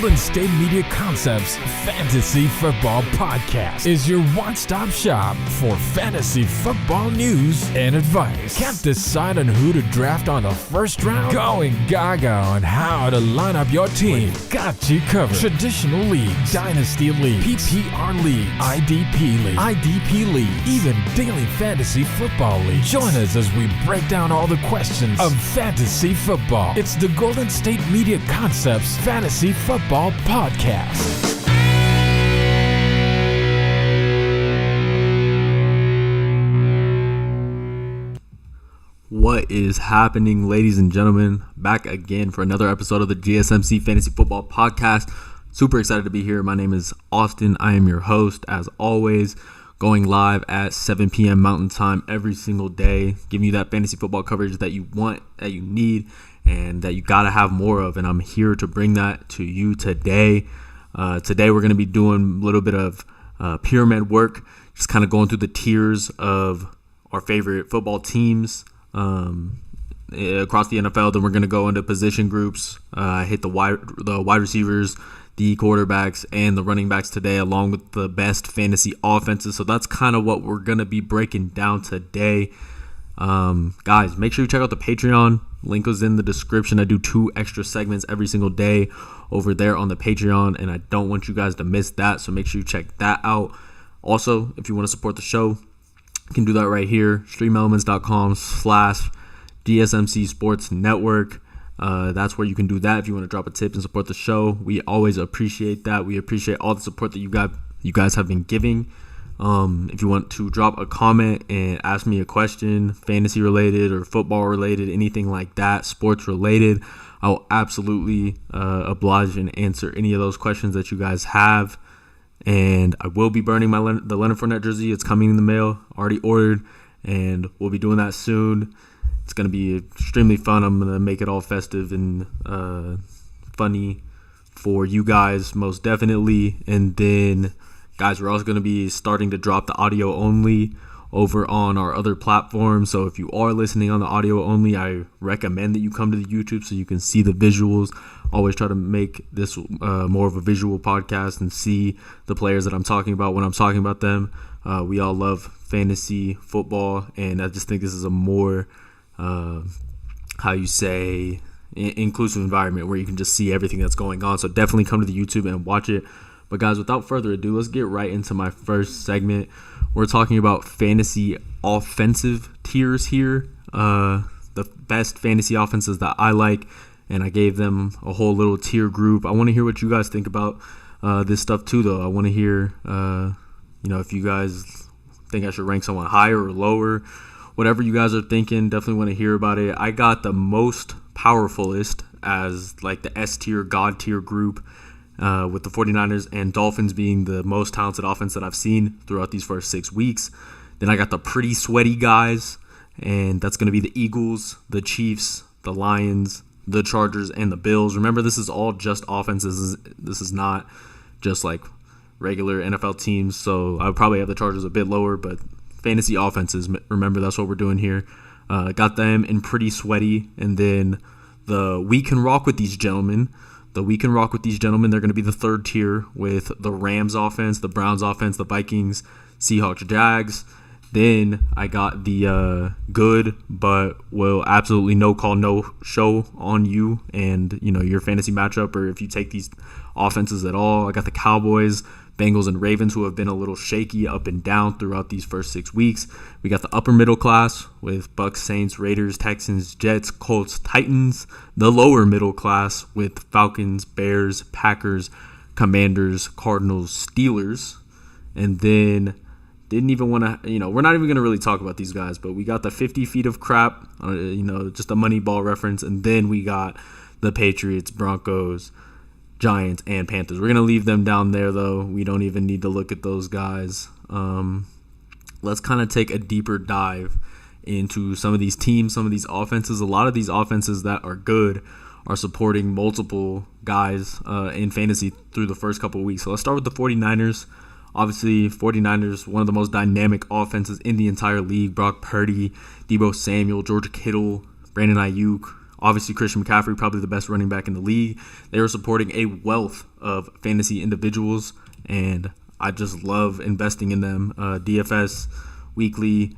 Golden State Media Concepts Fantasy Football Podcast is your one-stop shop for fantasy football news and advice. Can't decide on who to draft on the first round? Going gaga on how to line up your team. Got you covered. Traditional leagues, Dynasty League, PPR League, IDP League, even Daily Fantasy Football League. Join us as we break down all the questions of fantasy football. It's the Golden State Media Concepts Fantasy Football Podcast. What is happening, ladies and gentlemen? Back again for another episode of the GSMC Fantasy Football Podcast. Super excited to be here. My name is Austin. I am your host, as always, going live at 7 p.m. Mountain Time every single day, giving you that fantasy football coverage that you want, that you need, and that you got to have more of. And I'm here to bring that to you today. Today we're going to be doing a little bit of pyramid work, just kind of going through the tiers of our favorite football teams across the NFL. Then we're going to go into position groups, hit the wide receivers, the quarterbacks, and the running backs today, along with the best fantasy offenses. So that's kind of what we're going to be breaking down today. Guys, make sure you check out the Patreon. Link is in the description. I do 2 extra segments every single day over there on the Patreon, and I don't want you guys to miss that, so make sure you check that out. Also, if you want to support the show, you can do that right here, streamelements.com/GSMC Sports Network. That's where you can do that if you want to drop a tip and support the show. We always appreciate that. We appreciate all the support that you guys have been giving. If you want to drop a comment and ask me a question, fantasy related or football related, anything like that, sports related, I will absolutely oblige and answer any of those questions that you guys have. And I will be burning the Leonard Fournette jersey. It's coming in the mail, already ordered, and we'll be doing that soon. It's going to be extremely fun. I'm going to make it all festive and funny for you guys, most definitely. And then, guys, we're also going to be starting to drop the audio only over on our other platforms. So if you are listening on the audio only, I recommend that you come to the YouTube so you can see the visuals. Always try to make this more of a visual podcast and see the players that I'm talking about when I'm talking about them. We all love fantasy football, and I just think this is a more, inclusive environment where you can just see everything that's going on. So definitely come to the YouTube and watch it. But guys, without further ado, let's get right into my first segment. We're talking about fantasy offensive tiers here, the best fantasy offenses that I like, and I gave them a whole little tier group. I want to hear what you guys think about this stuff too, though. I want to hear, if you guys think I should rank someone higher or lower, whatever you guys are thinking. Definitely want to hear about it. I got the most powerfulest as like the S tier, God tier group. With the 49ers and Dolphins being the most talented offense that I've seen throughout these first 6 weeks. Then I got the pretty sweaty guys, and that's going to be the Eagles, the Chiefs, the Lions, the Chargers, and the Bills. Remember, this is all just offenses. This is not just like regular NFL teams, so I would probably have the Chargers a bit lower, but fantasy offenses, remember, that's what we're doing here. Got them in pretty sweaty, and then the we can rock with these gentlemen. They're going to be the third tier with the Rams offense, the Browns offense, the Vikings, Seahawks, Jags. Then I got the good but will absolutely no call, no show on you and, your fantasy matchup, or if you take these offenses at all. I got the Cowboys, Bengals, and Ravens, who have been a little shaky up and down throughout these first 6 weeks. We got the upper middle class with Bucks, Saints, Raiders, Texans, Jets, Colts, Titans. The lower middle class with Falcons, Bears, Packers, Commanders, Cardinals, Steelers. And then didn't even want to, we're not even going to really talk about these guys, but we got the 50 feet of crap, just a Moneyball reference. And then we got the Patriots, Broncos, Giants, and Panthers. We're going to leave them down there, though. We don't even need to look at those guys. Let's kind of take a deeper dive into some of these teams, some of these offenses. A lot of these offenses that are good are supporting multiple guys in fantasy through the first couple of weeks. So let's start with the 49ers. Obviously, 49ers, one of the most dynamic offenses in the entire league. Brock Purdy, Deebo Samuel, George Kittle, Brandon Ayuk, Obviously, Christian McCaffrey, probably the best running back in the league. They are supporting a wealth of fantasy individuals, and I just love investing in them. DFS, weekly,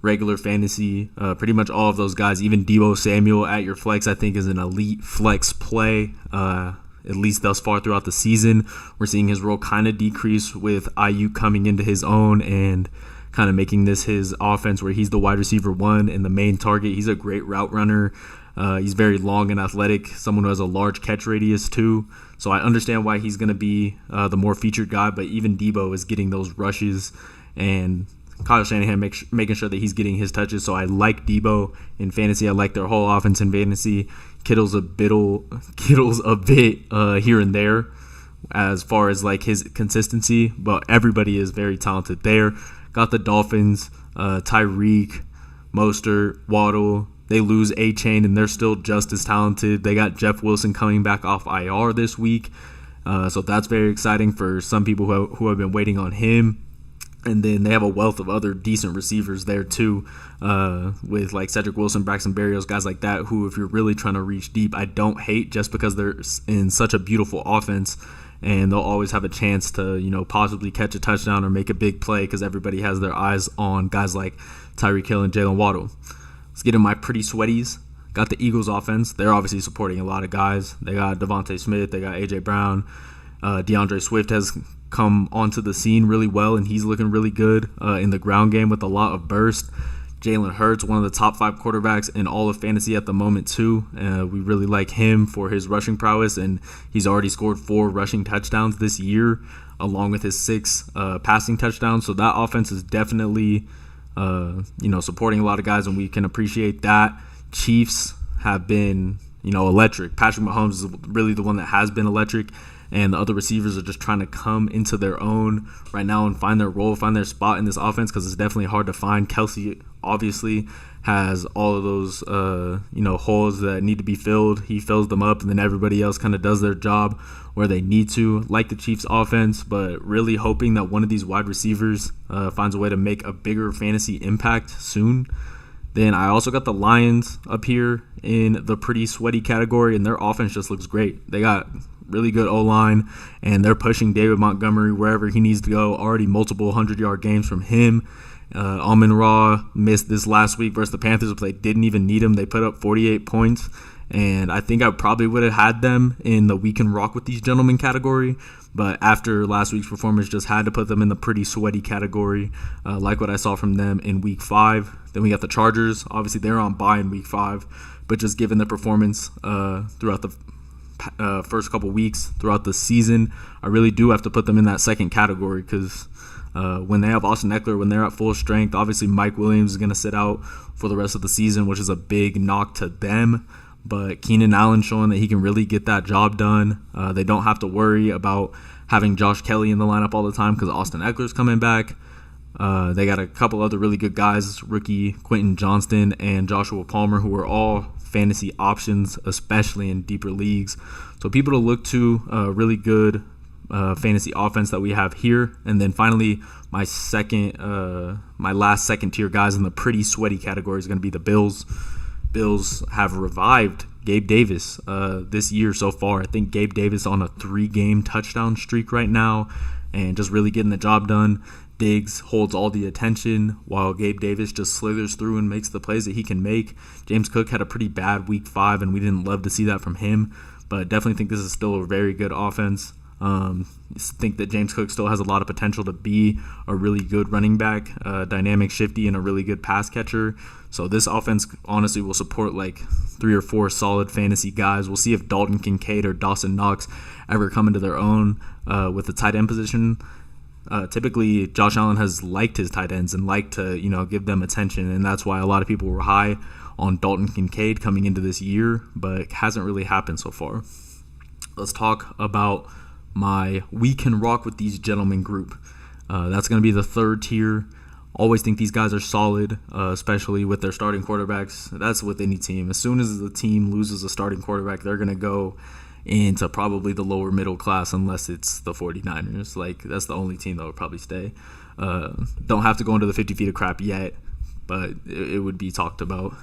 regular fantasy, pretty much all of those guys. Even Deebo Samuel at your flex, I think, is an elite flex play, at least thus far throughout the season. We're seeing his role kind of decrease with Ayuk coming into his own and kind of making this his offense where he's the wide receiver one and the main target. He's a great route runner. He's very long and athletic, someone who has a large catch radius too. So I understand why he's going to be the more featured guy, but even Deebo is getting those rushes, and Kyle Shanahan making sure that he's getting his touches. So I like Deebo in fantasy. I like their whole offense in fantasy. Kittle's a bit here and there as far as like his consistency, but everybody is very talented there. Got the Dolphins, Tyreek, Mostert, Waddle. They lose A-Chain, and they're still just as talented. They got Jeff Wilson coming back off IR this week, so that's very exciting for some people who have been waiting on him. And then they have a wealth of other decent receivers there too, with like Cedric Wilson, Braxton Berrios, guys like that, who if you're really trying to reach deep, I don't hate just because they're in such a beautiful offense. And they'll always have a chance to, possibly catch a touchdown or make a big play because everybody has their eyes on guys like Tyreek Hill and Jalen Waddle. Let's get in my pretty sweaties. Got the Eagles offense. They're obviously supporting a lot of guys. They got Devontae Smith. They got A.J. Brown. DeAndre Swift has come onto the scene really well, and he's looking really good in the ground game with a lot of burst. Jalen Hurts, one of the top 5 quarterbacks in all of fantasy at the moment too. We really like him for his rushing prowess, and he's already scored 4 rushing touchdowns this year, along with his 6 passing touchdowns. So that offense is definitely, supporting a lot of guys, and we can appreciate that. Chiefs have been, electric. Patrick Mahomes is really the one that has been electric, and the other receivers are just trying to come into their own right now and find their role, find their spot in this offense, because it's definitely hard to find. Kelsey obviously has all of those, holes that need to be filled. He fills them up, and then everybody else kind of does their job where they need to, like the Chiefs offense, but really hoping that one of these wide receivers finds a way to make a bigger fantasy impact soon. Then I also got the Lions up here in the pretty sweaty category, and their offense just looks great. They got really good O-line, and they're pushing David Montgomery wherever he needs to go. Already multiple 100-yard games from him. Amon-Ra missed this last week versus the Panthers, but they didn't even need him. They put up 48 points, and I think I probably would have had them in the we can rock with these gentlemen category, but after last week's performance, just had to put them in the pretty sweaty category, like what I saw from them in week 5. Then we got the Chargers. Obviously, they're on bye in week 5, but just given the performance throughout the first couple weeks throughout the season, I really do have to put them in that second category because when they have Austin Eckler, when they're at full strength, obviously Mike Williams is going to sit out for the rest of the season, which is a big knock to them. But Keenan Allen showing that he can really get that job done. They don't have to worry about having Josh Kelly in the lineup all the time because Austin Eckler's coming back. They got a couple other really good guys, rookie Quentin Johnston and Joshua Palmer, who are all fantasy options, especially in deeper leagues. So people to look to, really good fantasy offense that we have here. And then finally, my last second tier guys in the pretty sweaty category is going to be the Bills. Bills have revived Gabe Davis this year so far. I think Gabe Davis on a 3-game touchdown streak right now and just really getting the job done. Diggs holds all the attention while Gabe Davis just slithers through and makes the plays that he can make. James Cook had a pretty bad week 5, and we didn't love to see that from him, but definitely think this is still a very good offense. Think that James Cook still has a lot of potential to be a really good running back, dynamic, shifty, and a really good pass catcher. So this offense honestly will support like 3 or 4 solid fantasy guys. We'll see if Dalton Kincaid or Dawson Knox ever come into their own with the tight end position. Typically, Josh Allen has liked his tight ends and liked to, give them attention, and that's why a lot of people were high on Dalton Kincaid coming into this year, but it hasn't really happened so far. Let's talk about my We Can Rock with These Gentlemen group. That's going to be the 3rd tier. Always think these guys are solid, especially with their starting quarterbacks. That's with any team. As soon as the team loses a starting quarterback, they're going to go into probably the lower middle class unless it's the 49ers. Like, that's the only team that would probably stay. Don't have to go into the 50 feet of crap yet, but it would be talked about.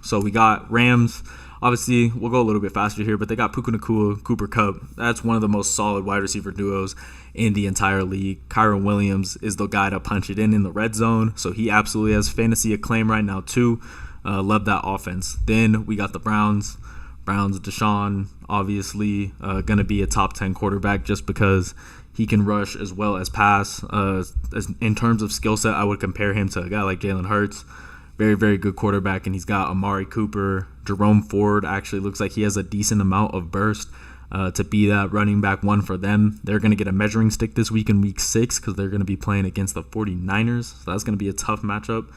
So we got Rams. Obviously, we'll go a little bit faster here, but they got Puka Nacua, Cooper Kupp. That's one of the most solid wide receiver duos in the entire league. Kyron Williams is the guy to punch it in the red zone, so he absolutely has fantasy acclaim right now too. Love that offense. Then we got the Browns. Deshaun, obviously, going to be a top 10 quarterback just because he can rush as well as pass. In terms of skill set, I would compare him to a guy like Jalen Hurts. Very, very good quarterback, and he's got Amari Cooper. Jerome Ford actually looks like he has a decent amount of burst to be that running back one for them. They're going to get a measuring stick this week in week 6 because they're going to be playing against the 49ers. So that's going to be a tough matchup.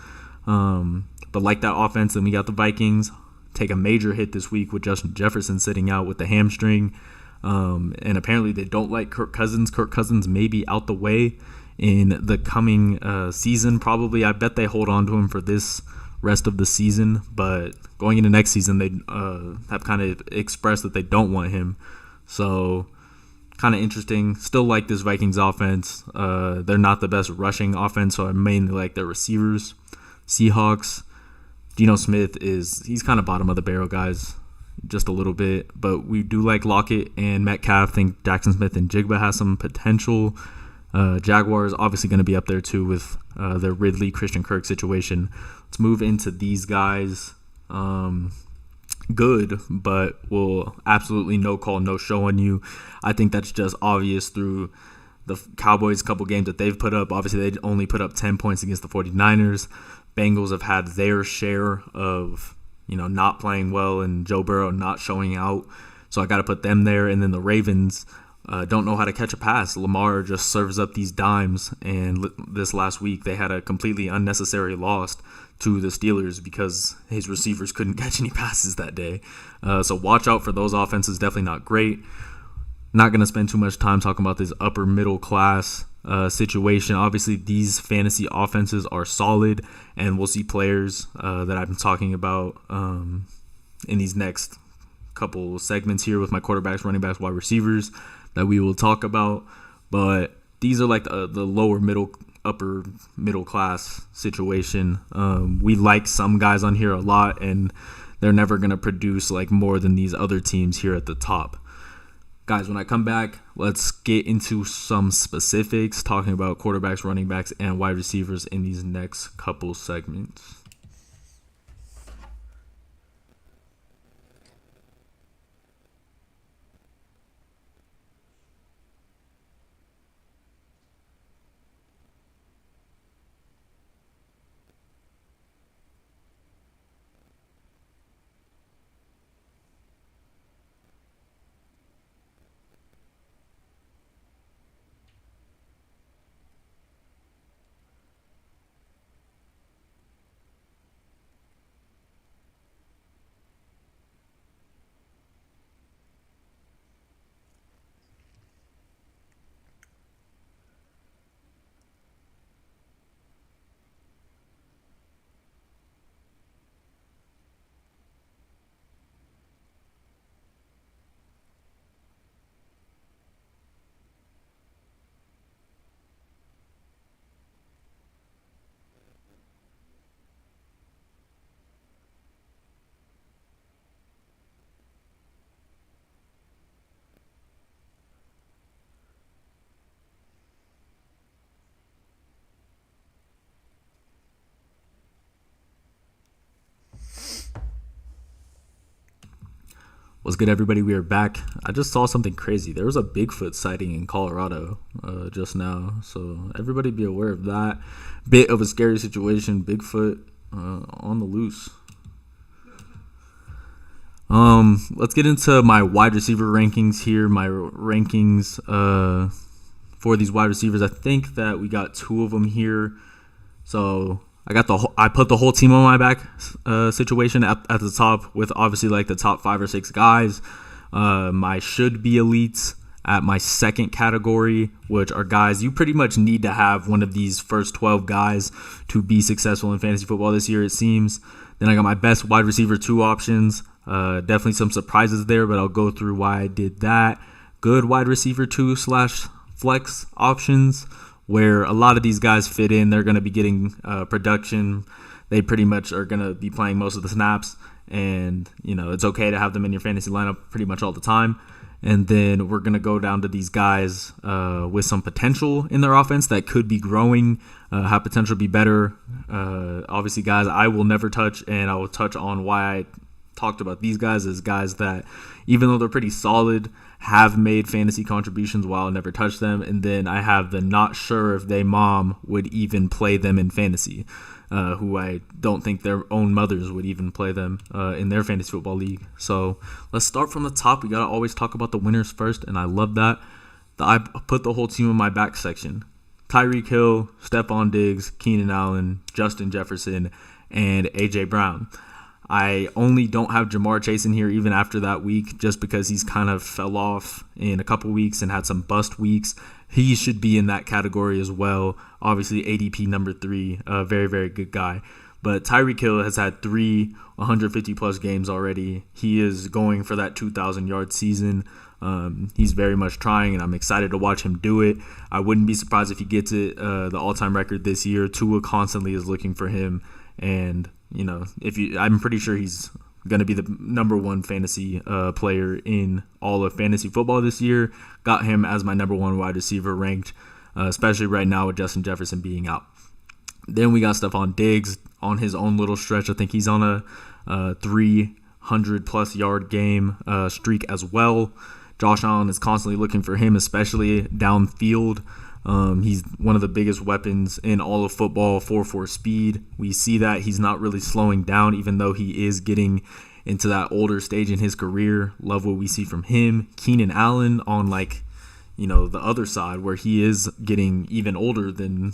But like that offense, then we got the Vikings. Take a major hit this week with Justin Jefferson sitting out with the hamstring. And apparently they don't like Kirk Cousins. Kirk Cousins may be out the way in the coming season probably. I bet they hold on to him for this rest of the season, but going into next season they have kind of expressed that they don't want him. So kind of interesting. Still like this Vikings offense. They're not the best rushing offense, so I mainly like their receivers. Seahawks, Geno Smith he's kind of bottom of the barrel, guys, just a little bit, but we do like Lockett and Metcalf. Think Jackson Smith and Jigba has some potential. Jaguars obviously going to be up there too with the Ridley Christian Kirk situation. Let's move into these guys. Good, but will absolutely no call, no show on you. I think that's just obvious through the Cowboys couple games that they've put up. Obviously, they only put up 10 points against the 49ers. Bengals have had their share of not playing well and Joe Burrow not showing out. So I got to put them there. And then the Ravens don't know how to catch a pass. Lamar just serves up these dimes. And this last week, they had a completely unnecessary loss to the Steelers because his receivers couldn't catch any passes that day. So watch out for those offenses. Definitely not great. Not going to spend too much time talking about this upper middle class situation. Obviously, these fantasy offenses are solid, and we'll see players that I've been talking about in these next couple segments here with my quarterbacks, running backs, wide receivers that we will talk about. But these are like the lower middle, upper middle class situation. We like some guys on here a lot, and they're never going to produce like more than these other teams here at the top. Guys, when I come back, let's get into some specifics, talking about quarterbacks, running backs, and wide receivers in these next couple segments. What's good, everybody? We are back. I just saw something crazy. There was a Bigfoot sighting in Colorado just now, so everybody be aware of that. Bit of a scary situation. Bigfoot on the loose. Let's get into my wide receiver rankings here. My rankings for these wide receivers. I think that we got 2 of them here. So I put the whole team on my back situation at the top with obviously like the top 5 or 6 guys. My should be elites at my second category, which are guys you pretty much need to have one of these first 12 guys to be successful in fantasy football this year, it seems. Then I got my best wide receiver 2 options. Definitely some surprises there, but I'll go through why I did that. Good wide receiver 2 / flex options, where a lot of these guys fit in. They're going to be getting production. They pretty much are going to be playing most of the snaps. and it's okay to have them in your fantasy lineup pretty much all the time. And then we're going to go down to these guys with some potential in their offense that could be growing, have potential to be better. Obviously, guys I will never touch, and I will touch on why I talked about these guys as guys that, even though they're pretty solid, have made fantasy contributions while I never touched them. And then I have the not sure if they mom would even play them in fantasy, who I don't think their own mothers would even play them in their fantasy football league. So let's start from the top. We got to always talk about the winners first, and I love that. I put the whole team in my back section. Tyreek Hill, Stephon Diggs, Keenan Allen, Justin Jefferson, and A.J. Brown. I only don't have Jamar Chase in here even after that week, just because he's kind of fell off in a couple weeks and had some bust weeks. He should be in that category as well. Obviously, ADP number 3, a very, very good guy. But Tyreek Hill has had 3 150-plus games already. He is going for that 2,000-yard season. He's very much trying, and I'm excited to watch him do it. I wouldn't be surprised if he gets it, the all-time record this year. Tua constantly is looking for him, and I'm pretty sure he's going to be the number 1 fantasy player in all of fantasy football this year. Got him as my number 1 wide receiver ranked, especially right now with Justin Jefferson being out. Then we got Stephon Diggs on his own little stretch. I think he's on a 300-plus yard game streak as well. Josh Allen is constantly looking for him, especially downfield. He's one of the biggest weapons in all of football, 4.4 speed. We see that he's not really slowing down, even though he is getting into that older stage in his career. Love what we see from him. Keenan Allen on the other side, where he is getting even older than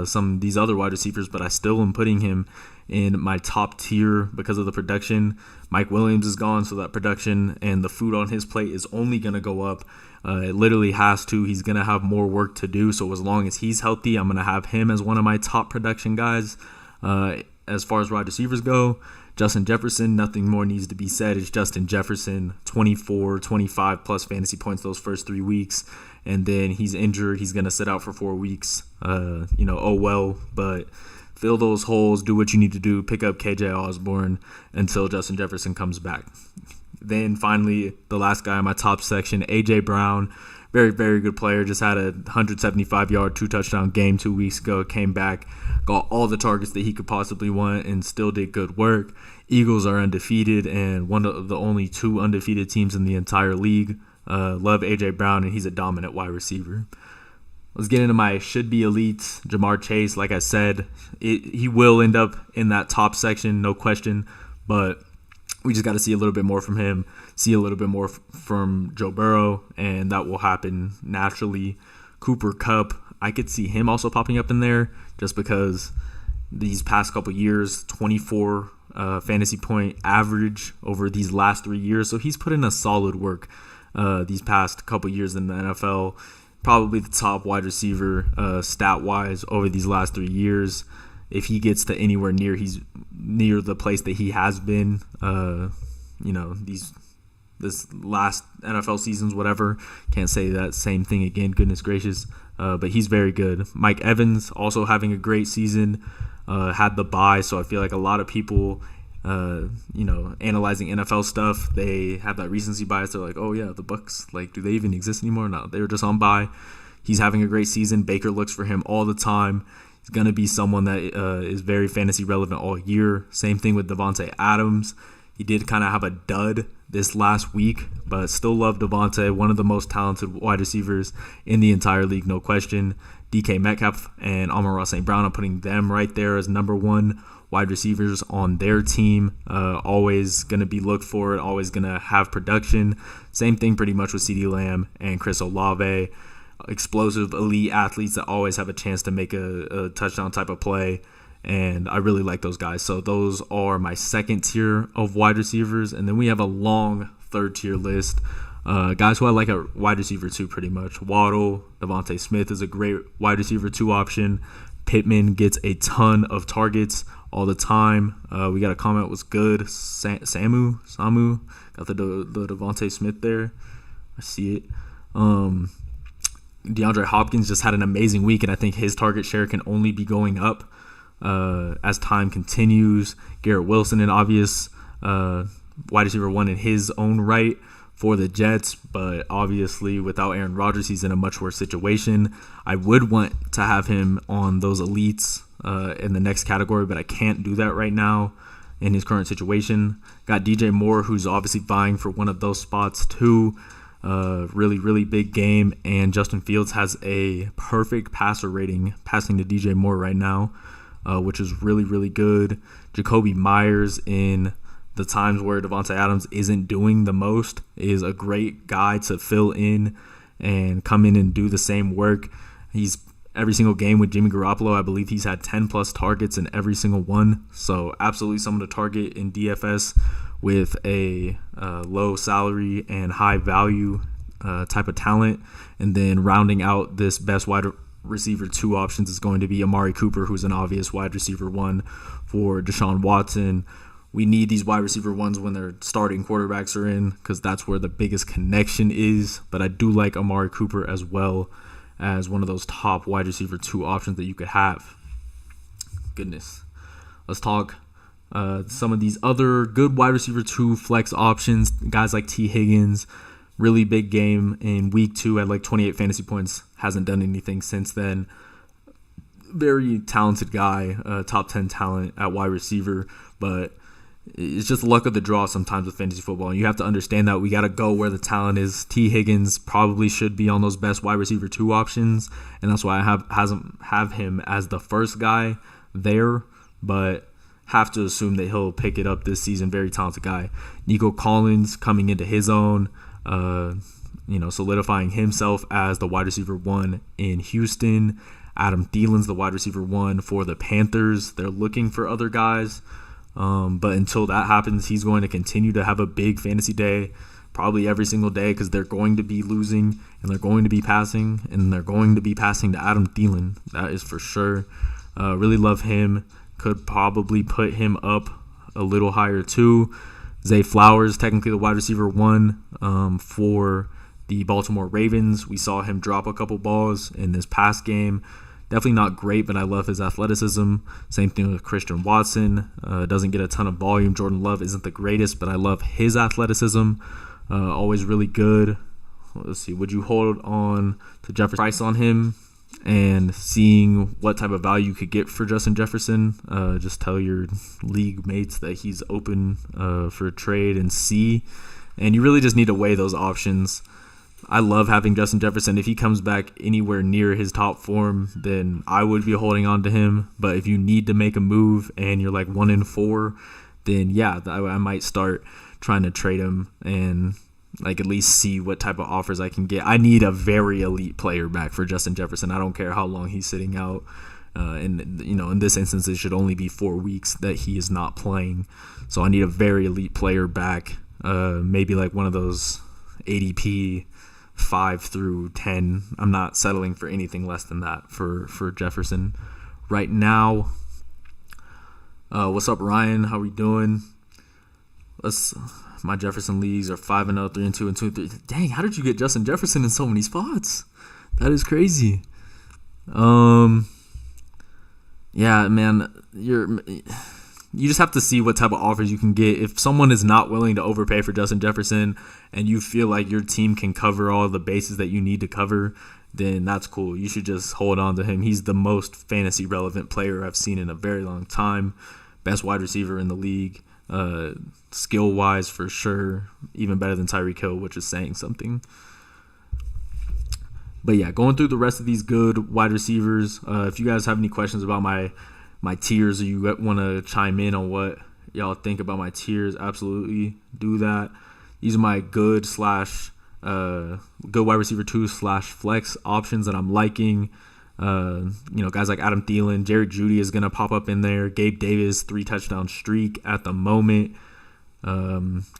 some of these other wide receivers, but I still am putting him in my top tier because of the production. Mike Williams is gone, so that production and the food on his plate is only going to go up. It literally has to. He's going to have more work to do, so as long as he's healthy, I'm going to have him as one of my top production guys. As far as wide receivers go, Justin Jefferson, nothing more needs to be said. It's Justin Jefferson, 24, 25-plus fantasy points those first 3 weeks, and then he's injured. He's going to sit out for 4 weeks. Oh well, but fill those holes, do what you need to do, pick up KJ Osborne until Justin Jefferson comes back. Then finally, the last guy in my top section, A.J. Brown. Very, very good player. Just had a 175-yard, 2-touchdown game 2 weeks ago. Came back, got all the targets that he could possibly want, and still did good work. Eagles are undefeated and one of the only 2 undefeated teams in the entire league. Love A.J. Brown, and he's a dominant wide receiver. Let's get into my should-be elites. Jamar Chase, like I said, he will end up in that top section, no question, but we just got to see a little bit more from him, see a little bit more from Joe Burrow, and that will happen naturally. Cooper Kupp, I could see him also popping up in there just because these past couple years, 24 fantasy point average over these last 3 years, so he's put in a solid work these past couple years in the NFL. Probably the top wide receiver stat-wise over these last 3 years. If he gets to anywhere near, he's near the place that he has been, this last NFL seasons, whatever. Can't say that same thing again, goodness gracious. But he's very good. Mike Evans also having a great season, had the bye, so I feel like a lot of people, analyzing NFL stuff, they have that recency bias. They're like, oh yeah, the Bucs, do they even exist anymore? No, they were just on bye. He's having a great season. Baker looks for him all the time. He's going to be someone that is very fantasy relevant all year. Same thing with Devontae Adams. He did kind of have a dud this last week, but still love Devontae, one of the most talented wide receivers in the entire league, no question. DK Metcalf and Amon-Ra St. Brown, I'm putting them right there as number 1 wide receivers on their team. Always going to be looked for, always going to have production. Same thing pretty much with CeeDee Lamb and Chris Olave. Explosive, elite athletes that always have a chance to make a touchdown type of play, and I really like those guys. So those are my second tier of wide receivers, and then we have a long third tier list. Guys who I like at wide receiver 2 pretty much. Waddle, Devontae Smith is a great wide receiver 2 option. Pittman gets a ton of targets all the time. We got a comment was good. Samu got the Devontae Smith there. I see it. DeAndre Hopkins just had an amazing week, and I think his target share can only be going up as time continues. Garrett Wilson, an obvious wide receiver one in his own right for the Jets, but obviously without Aaron Rodgers, he's in a much worse situation. I would want to have him on those elites in the next category, but I can't do that right now in his current situation. Got DJ Moore, who's obviously vying for one of those spots too. Really, really big game, and Justin Fields has a perfect passer rating passing to DJ Moore right now, which is really, really good. Jacoby Myers, in the times where Devontae Adams isn't doing the most, is a great guy to fill in and come in and do the same work. He's every single game with Jimmy Garoppolo, I believe he's had 10 plus targets in every single one. So absolutely someone to target in DFS with a low salary and high value type of talent. And then rounding out this best wide receiver 2 options is going to be Amari Cooper, who's an obvious wide receiver 1 for Deshaun Watson. We need these wide receiver 1s when their starting quarterbacks are in, because that's where the biggest connection is. But I do like Amari Cooper as well as one of those top wide receiver 2 options that you could have. Goodness. Let's talk some of these other good wide receiver 2 flex options. Guys like T. Higgins, really big game in week 2, had like 28 fantasy points. Hasn't done anything since then. Very talented guy, top 10 talent at wide receiver, but it's just the luck of the draw sometimes with fantasy football. And you have to understand that we got to go where the talent is. T. Higgins probably should be on those best wide receiver 2 options, and that's why I have him as the first guy there, but have to assume that he'll pick it up this season. Very talented guy. Nico Collins coming into his own, solidifying himself as the wide receiver 1 in Houston. Adam Thielen's the wide receiver 1 for the Panthers. They're looking for other guys. But until that happens, he's going to continue to have a big fantasy day, probably every single day, because they're going to be losing and they're going to be passing, and they're going to be passing to Adam Thielen. That is for sure. Really love him. Could probably put him up a little higher too. Zay Flowers, technically the wide receiver 1 for the Baltimore Ravens. We saw him drop a couple balls in this past game. Definitely not great, but I love his athleticism. Same thing with Christian Watson. Doesn't get a ton of volume. Jordan Love isn't the greatest, but I love his athleticism. Always really good. Let's see. Would you hold on to Jefferson price on him and seeing what type of value you could get for Justin Jefferson? Just tell your league mates that he's open for a trade and see. And you really just need to weigh those options. I love having Justin Jefferson. If he comes back anywhere near his top form, then I would be holding on to him. But if you need to make a move and you're like 1-4, then yeah, I might start trying to trade him and like at least see what type of offers I can get. I need a very elite player back for Justin Jefferson. I don't care how long he's sitting out. In this instance, it should only be 4 weeks that he is not playing. So I need a very elite player back. Maybe like one of those ADP 5 through 10. I'm not settling for anything less than that for Jefferson right now. What's up, Ryan? How we doing? My Jefferson leagues are 5-0, 3-2, and 2-3. Dang, how did you get Justin Jefferson in so many spots? That is crazy. Yeah, man, you just have to see what type of offers you can get. If someone is not willing to overpay for Justin Jefferson and you feel like your team can cover all the bases that you need to cover, then that's cool. You should just hold on to him. He's the most fantasy relevant player I've seen in a very long time. Best wide receiver in the league. Skill-wise, for sure. Even better than Tyreek Hill, which is saying something. But yeah, going through the rest of these good wide receivers. If you guys have any questions about my tiers, or you want to chime in on what y'all think about my tiers, absolutely do that. These are my good wide receiver 2 / flex options that I'm liking. Guys like Adam Thielen, Jerry Jeudy is going to pop up in there. Gabe Davis, 3-touchdown streak at the moment.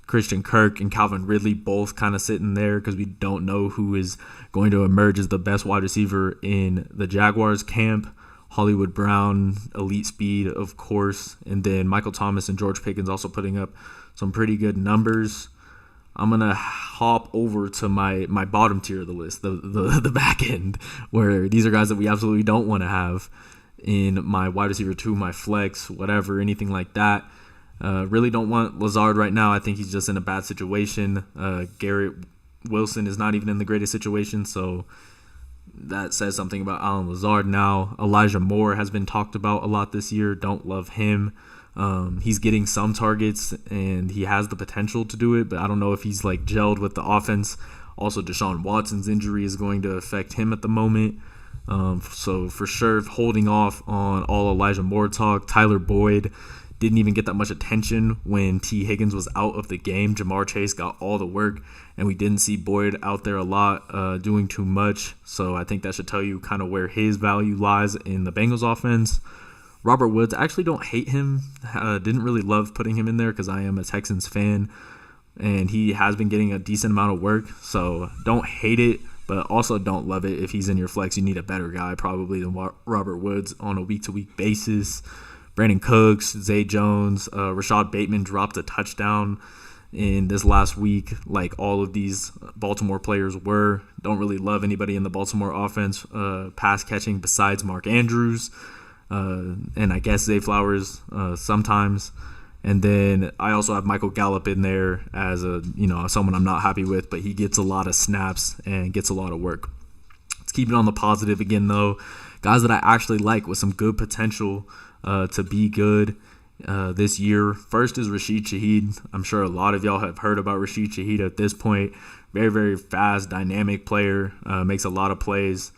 Christian Kirk and Calvin Ridley both kind of sitting there because we don't know who is going to emerge as the best wide receiver in the Jaguars camp. Hollywood Brown, elite speed, of course, and then Michael Thomas and George Pickens also putting up some pretty good numbers. I'm going to hop over to my bottom tier of the list, the back end, where these are guys that we absolutely don't want to have in my wide receiver 2, my flex, whatever, anything like that. Really don't want Lazard right now. I think he's just in a bad situation. Garrett Wilson is not even in the greatest situation, so that says something about Alan Lazard now. Elijah Moore has been talked about a lot this year. Don't love him. He's getting some targets, and he has the potential to do it, but I don't know if he's like gelled with the offense. Also, Deshaun Watson's injury is going to affect him at the moment. So for sure, holding off on all Elijah Moore talk. Tyler Boyd didn't even get that much attention when T. Higgins was out of the game. Jamar Chase got all the work, and we didn't see Boyd out there a lot doing too much. So I think that should tell you kind of where his value lies in the Bengals offense. Robert Woods, I actually don't hate him. Didn't really love putting him in there because I am a Texans fan, and he has been getting a decent amount of work. So don't hate it, but also don't love it. If he's in your flex, you need a better guy probably than Robert Woods on a week-to-week basis. Brandon Cooks, Zay Jones, Rashad Bateman dropped a touchdown in this last week, like all of these Baltimore players were. Don't really love anybody in the Baltimore offense pass catching besides Mark Andrews, and I guess Zay Flowers sometimes. And then I also have Michael Gallup in there as someone I'm not happy with, but he gets a lot of snaps and gets a lot of work. Let's keep it on the positive again, though. Guys that I actually like with some good potential to be good this year. First is Rashid Shaheed. I'm sure a lot of y'all have heard about Rashid Shaheed at this point. Very, very fast, dynamic player. Makes a lot of plays.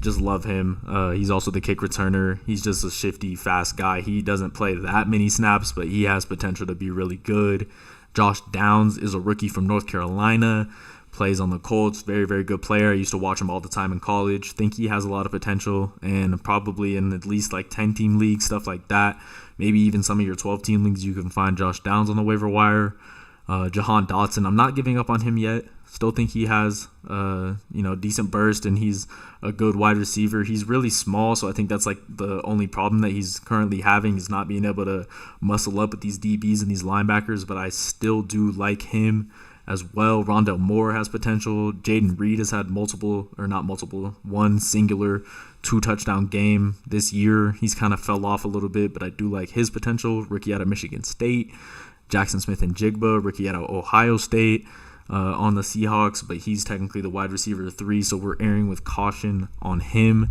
Just love him. He's also the kick returner. He's just a shifty, fast guy. He doesn't play that many snaps, but he has potential to be really good. Josh Downs is a rookie from North Carolina. Plays on the Colts. Very, very good player. I used to watch him all the time in college. Think he has a lot of potential, and probably in at least like 10-team leagues, stuff like that. Maybe even some of your 12-team leagues, you can find Josh Downs on the waiver wire. Jahan Dotson, I'm not giving up on him yet. Still think he has decent burst, and he's a good wide receiver. He's really small, so I think that's like the only problem that he's currently having is not being able to muscle up with these DBs and these linebackers, but I still do like him as well. Rondell Moore has potential. Jaden Reed has had one singular 2-touchdown game this year. He's kind of fell off a little bit, but I do like his potential. Rookie out of Michigan State. Jackson Smith and Jigba, rookie out of Ohio State on the Seahawks, but he's technically the wide receiver 3, so we're erring with caution on him.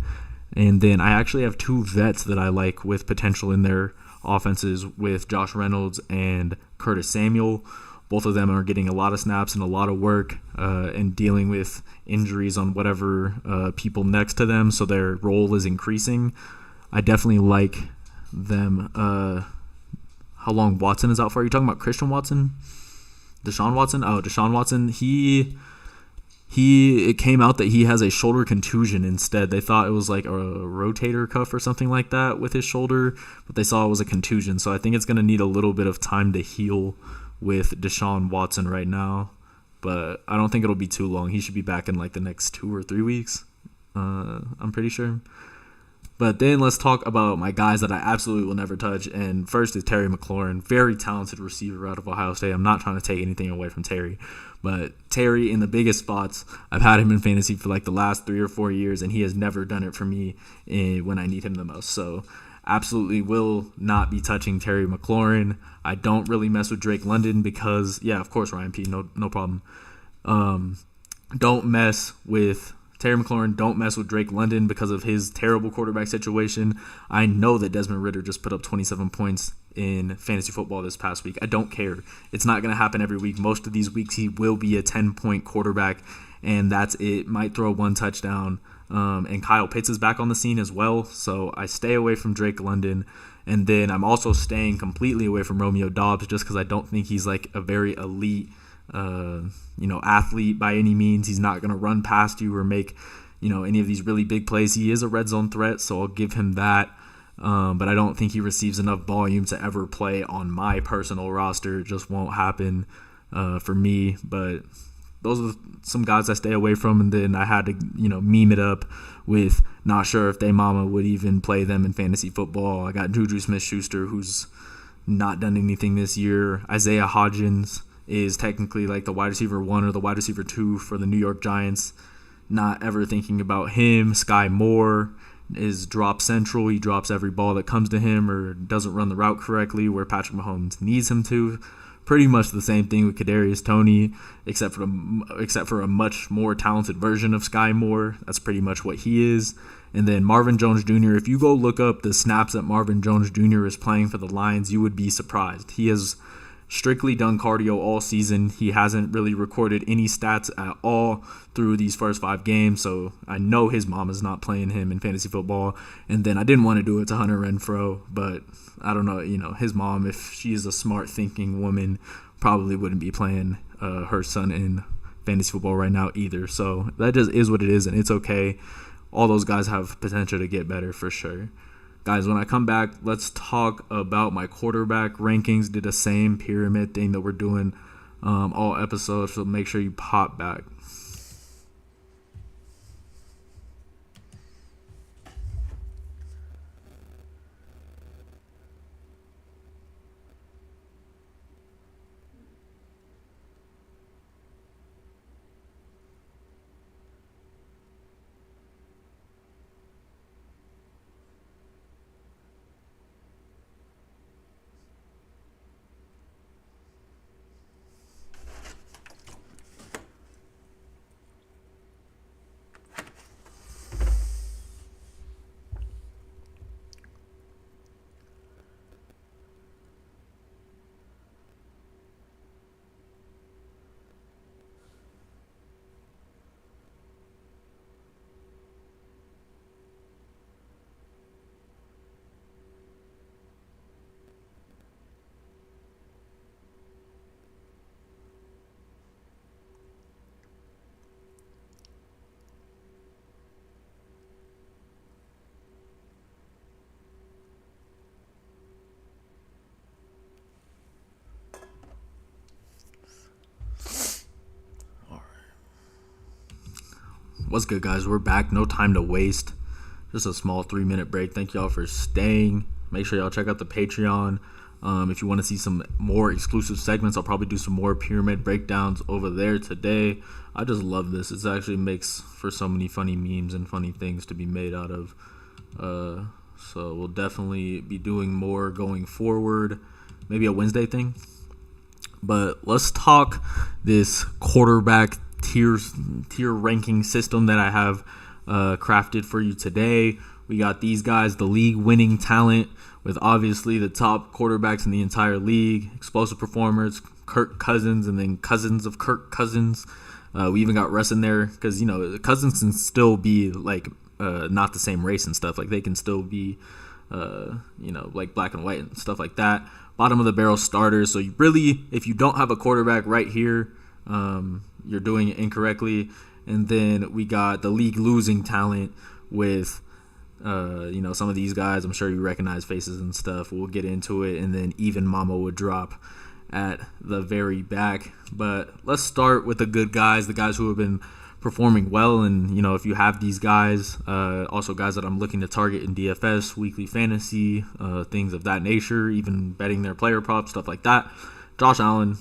And then I actually have 2 vets that I like with potential in their offenses with Josh Reynolds and Curtis Samuel. Both of them are getting a lot of snaps and a lot of work and dealing with injuries on whatever people next to them, so their role is increasing. I definitely like them. How long Watson is out for? Are you talking about Christian Watson? Deshaun Watson? Oh, Deshaun Watson. It came out that he has a shoulder contusion instead. They thought it was like a rotator cuff or something like that with his shoulder, but they saw it was a contusion. So I think it's going to need a little bit of time to heal with Deshaun Watson right now, but I don't think it'll be too long. He should be back in like the next 2 or 3 weeks. I'm pretty sure. But then let's talk about my guys that I absolutely will never touch. And first is Terry McLaurin, very talented receiver out of Ohio State. I'm not trying to take anything away from Terry, but Terry in the biggest spots, I've had him in fantasy for like the last 3 or 4 years, and he has never done it for me when I need him the most. So absolutely will not be touching Terry McLaurin. I don't really mess with Drake London because, yeah, of course, Ryan P, no problem. Don't mess with Terry McLaurin. Don't mess with Drake London because of his terrible quarterback situation. I know that Desmond Ridder just put up 27 points in fantasy football this past week. I don't care. It's not going to happen every week. Most of these weeks he will be a 10-point quarterback, and that's it. Might throw 1 touchdown. And Kyle Pitts is back on the scene as well, so I stay away from Drake London. And then I'm also staying completely away from Romeo Doubs just because I don't think he's like a very elite athlete by any means. He's not going to run past you or make any of these really big plays. He is a red zone threat, so I'll give him that. But I don't think he receives enough volume to ever play on my personal roster. It just won't happen for me. But those are some guys I stay away from, and then I had to, meme it up with not sure if they mama would even play them in fantasy football. I got Juju Smith-Schuster, who's not done anything this year. Isaiah Hodgins is technically like the wide receiver 1 or the wide receiver 2 for the New York Giants. Not ever thinking about him. Sky Moore is drop central. He drops every ball that comes to him or doesn't run the route correctly where Patrick Mahomes needs him to. Pretty much the same thing with Kadarius Toney, except for a much more talented version of Sky Moore. That's pretty much what he is. And then Marvin Jones Jr., if you go look up the snaps that Marvin Jones Jr. is playing for the Lions, you would be surprised. He has strictly done cardio all season. He hasn't really recorded any stats at all through these first 5 games, so I know his mom is not playing him in fantasy football. And then I didn't want to do it to Hunter Renfrow, but I don't know, his mom, if she is a smart thinking woman, probably wouldn't be playing her son in fantasy football right now either. So that just is what it is, and it's okay. All those guys have potential to get better for sure. Guys, when I come back, let's talk about my quarterback rankings. Did the same pyramid thing that we're doing all episodes, so make sure you pop back. What's good, guys? We're back. No time to waste. Just a small 3-minute break. Thank y'all for staying. Make sure y'all check out the Patreon. If you want to see some more exclusive segments, I'll probably do some more pyramid breakdowns over there today. I just love this. It actually makes for so many funny memes and funny things to be made out of. So we'll definitely be doing more going forward. Maybe a Wednesday thing. But let's talk this quarterback tier ranking system that I have crafted for you today. We got these guys, the league winning talent with obviously the top quarterbacks in the entire league, explosive performers, Kirk Cousins, and then cousins of Kirk Cousins. We even got Russ in there because, Cousins can still be like not the same race and stuff. Like they can still be, like black and white and stuff like that. Bottom of the barrel starters. So you really, if you don't have a quarterback right here, you're doing it incorrectly. And then we got the league losing talent with, some of these guys. I'm sure you recognize faces and stuff. We'll get into it. And then even Mama would drop at the very back. But let's start with the good guys, the guys who have been performing well. And, if you have these guys, also guys that I'm looking to target in DFS, weekly fantasy, things of that nature, even betting their player props, stuff like that. Josh Allen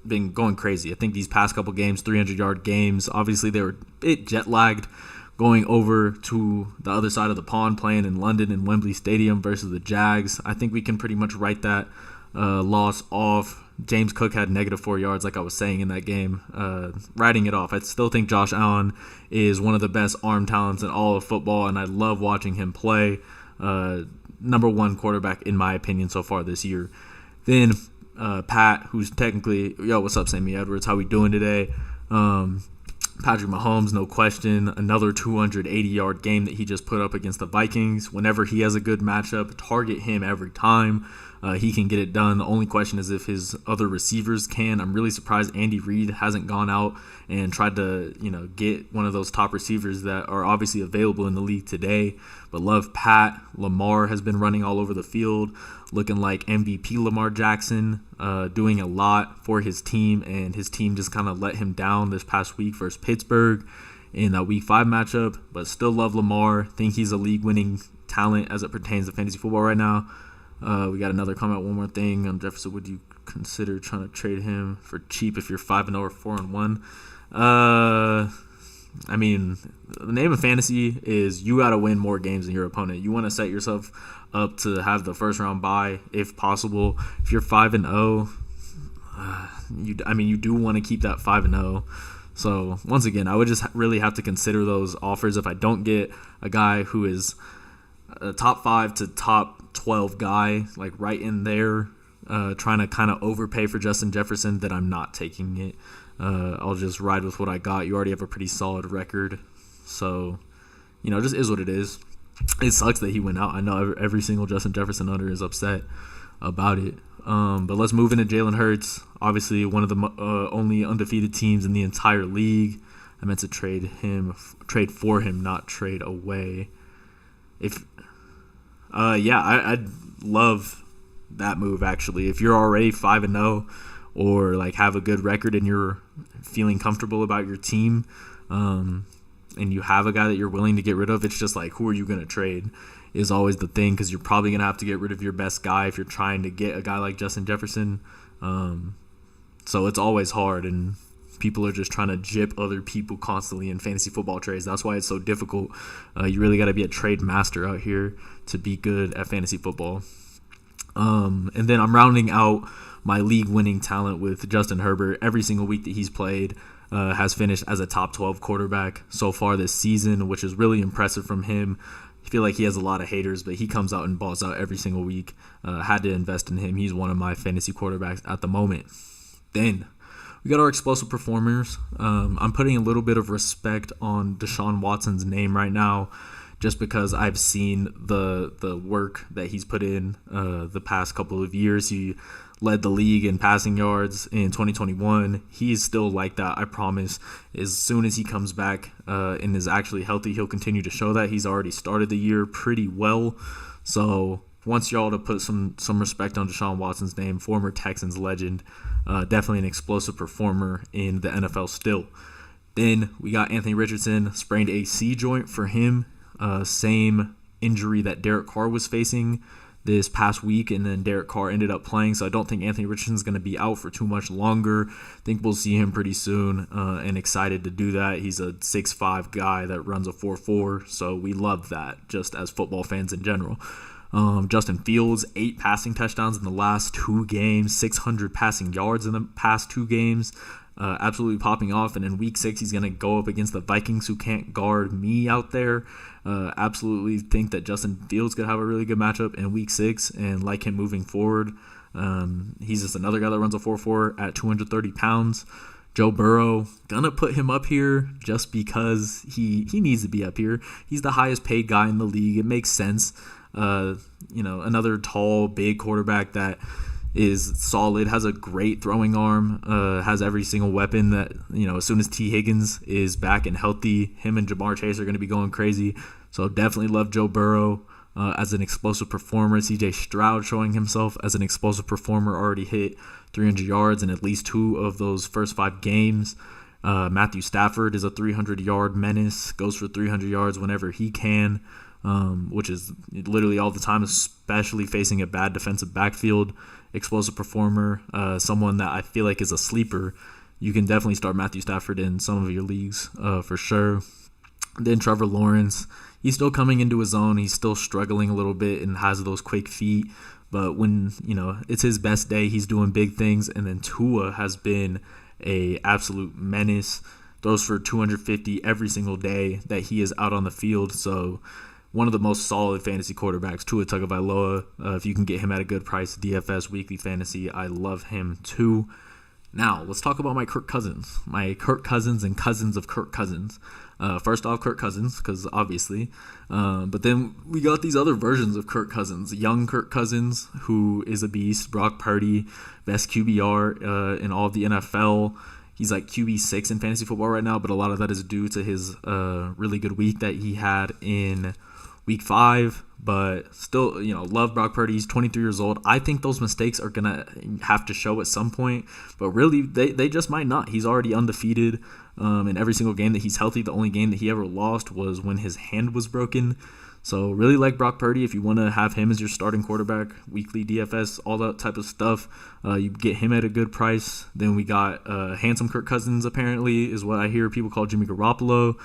been going crazy. I think these past couple games, 300-yard games, obviously they were a bit jet-lagged going over to the other side of the pond, playing in London in Wembley Stadium versus the Jags. I think we can pretty much write that loss off. James Cook had -4 yards, like I was saying in that game. Writing it off. I still think Josh Allen is one of the best arm talents in all of football, and I love watching him play. Number one quarterback, in my opinion, so far this year. Then Pat, who's technically, what's up, Sammy Edwards? How we doing today? Patrick Mahomes, no question. Another 280-yard game that he just put up against the Vikings. Whenever he has a good matchup, target him every time. He can get it done. The only question is if his other receivers can. I'm really surprised Andy Reid hasn't gone out and tried to, get one of those top receivers that are obviously available in the league today. But love Pat. Lamar has been running all over the field, looking like MVP Lamar Jackson, doing a lot for his team, and his team just kind of let him down this past week versus Pittsburgh in that Week 5 matchup. But still love Lamar. Think he's a league-winning talent as it pertains to fantasy football right now. We got another comment, one more thing. Jefferson, would you consider trying to trade him for cheap if you're 5-0 or 4-1? I mean, the name of fantasy is you got to win more games than your opponent. You want to set yourself up to have the first round bye if possible. If you're 5-0, you do want to keep that 5-0. So once again, I would just really have to consider those offers if I don't get a guy who is a top 5 to top 12 guy, like right in there, trying to kind of overpay for Justin Jefferson, then I'm not taking it. I'll just ride with what I got. You already have a pretty solid record. So, it just is what it is. It sucks that he went out. I know every single Justin Jefferson owner is upset about it. But let's move into Jalen Hurts. Obviously, one of the only undefeated teams in the entire league. I meant to trade for him, not trade away. I'd love that move, actually. If you're already 5-0 or like have a good record and you're feeling comfortable about your team, and you have a guy that you're willing to get rid of, it's just like, who are you going to trade is always the thing, because you're probably going to have to get rid of your best guy if you're trying to get a guy like Justin Jefferson. So it's always hard, and people are just trying to gyp other people constantly in fantasy football trades. That's why it's so difficult. You really got to be a trade master out here to be good at fantasy football. And then I'm rounding out my league-winning talent with Justin Herbert. Every single week that he's played has finished as a top 12 quarterback so far this season, which is really impressive from him. I feel like he has a lot of haters, but he comes out and balls out every single week. Had to invest in him. He's one of my fantasy quarterbacks at the moment. Then we got our explosive performers. I'm putting a little bit of respect on Deshaun Watson's name right now, just because I've seen the work that he's put in the past couple of years. He led the league in passing yards in 2021. He's still like that, I promise. As soon as he comes back and is actually healthy, he'll continue to show that. He's already started the year pretty well. So wants y'all to put some respect on Deshaun Watson's name, former Texans legend, definitely an explosive performer in the NFL still. Then we got Anthony Richardson, sprained AC joint for him. Same injury that Derek Carr was facing this past week, and then Derek Carr ended up playing, so I don't think Anthony Richardson's going to be out for too much longer. I think we'll see him pretty soon, and excited to do that. He's a 6'5" guy that runs a 4.4, so we love that just as football fans in general. Justin Fields, 8 passing touchdowns in the last 2 games, 600 passing yards in the past 2 games. Absolutely popping off, and in week 6 he's going to go up against the Vikings, who can't guard me out there. Absolutely think that Justin Fields could have a really good matchup in week 6 and like him moving forward. He's just another guy that runs a 4.4 at 230 pounds. Joe Burrow, gonna put him up here just because he needs to be up here. He's the highest paid guy in the league. It makes sense. Another tall, big quarterback that is solid, has a great throwing arm, has every single weapon that, as soon as T. Higgins is back and healthy, him and Jamar Chase are going to be going crazy. So definitely love Joe Burrow as an explosive performer. CJ Stroud showing himself as an explosive performer, already hit 300 yards in at least 2 of those first 5 games. Matthew Stafford is a 300-yard menace, goes for 300 yards whenever he can, which is literally all the time, especially facing a bad defensive backfield. Explosive performer, someone that I feel like is a sleeper. You can definitely start Matthew Stafford in some of your leagues for sure. Then Trevor Lawrence, he's still coming into his own. He's still struggling a little bit and has those quick feet. But when it's his best day, he's doing big things. And then Tua has been a absolute menace. Throws for 250 every single day that he is out on the field. So one of the most solid fantasy quarterbacks, Tua Tagovailoa. If you can get him at a good price, DFS weekly fantasy, I love him too. Now, let's talk about my Kirk Cousins. My Kirk Cousins and cousins of Kirk Cousins. First off, Kirk Cousins, because obviously. But then we got these other versions of Kirk Cousins. Young Kirk Cousins, who is a beast. Brock Purdy, best QBR in all of the NFL. He's like QB6 in fantasy football right now, but a lot of that is due to his really good week that he had in week 5, but still, love Brock Purdy. He's 23 years old. I think those mistakes are going to have to show at some point, but really, they just might not. He's already undefeated in every single game that he's healthy. The only game that he ever lost was when his hand was broken. So really like Brock Purdy. If you want to have him as your starting quarterback, weekly DFS, all that type of stuff, you get him at a good price. Then we got handsome Kirk Cousins, apparently, is what I hear people call Jimmy Garoppolo.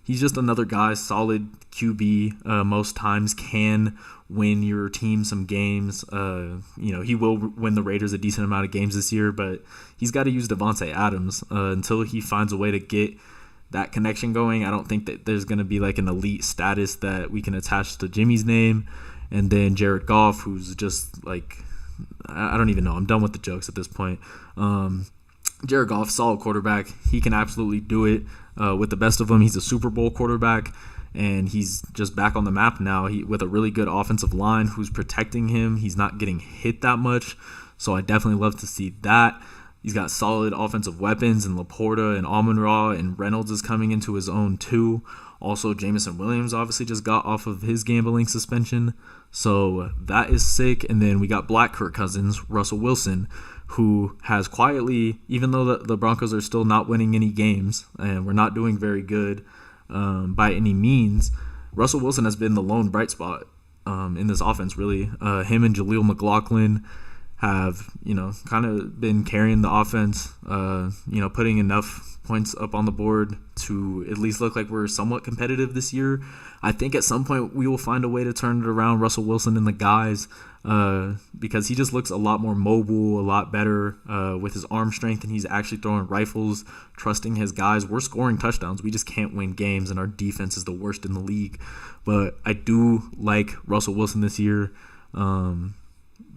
He's just another guy, solid QB, most times can win your team some games. He will win the Raiders a decent amount of games this year, but he's got to use Devontae Adams until he finds a way to get that connection going. I don't think that there's going to be like an elite status that we can attach to Jimmy's name. And then Jared Goff, who's just like, I don't even know. I'm done with the jokes at this point. Jared Goff, solid quarterback. He can absolutely do it with the best of them. He's a Super Bowl quarterback, and he's just back on the map now with a really good offensive line who's protecting him. He's not getting hit that much, so I definitely love to see that. He's got solid offensive weapons in Laporta and Amon-Ra, and Reynolds is coming into his own too. Also, Jameson Williams obviously just got off of his gambling suspension, so that is sick. And then we got Black Kirk Cousins, Russell Wilson, who has quietly, even though the Broncos are still not winning any games and we're not doing very good by any means, Russell Wilson has been the lone bright spot in this offense, really. Him and Jaleel McLaughlin have, kind of been carrying the offense, putting enough points up on the board to at least look like we're somewhat competitive this year. I think at some point we will find a way to turn it around, Russell Wilson and the guys, because he just looks a lot more mobile, a lot better with his arm strength, and he's actually throwing rifles, trusting his guys. We're scoring touchdowns. We just can't win games, and our defense is the worst in the league. But I do like Russell Wilson this year,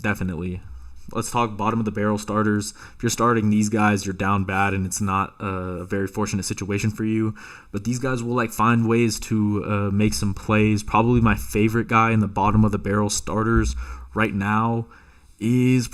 definitely. Let's talk bottom of the barrel starters. If you're starting these guys, you're down bad, and it's not a very fortunate situation for you. But these guys will find ways to make some plays. Probably my favorite guy in the bottom of the barrel starters right now is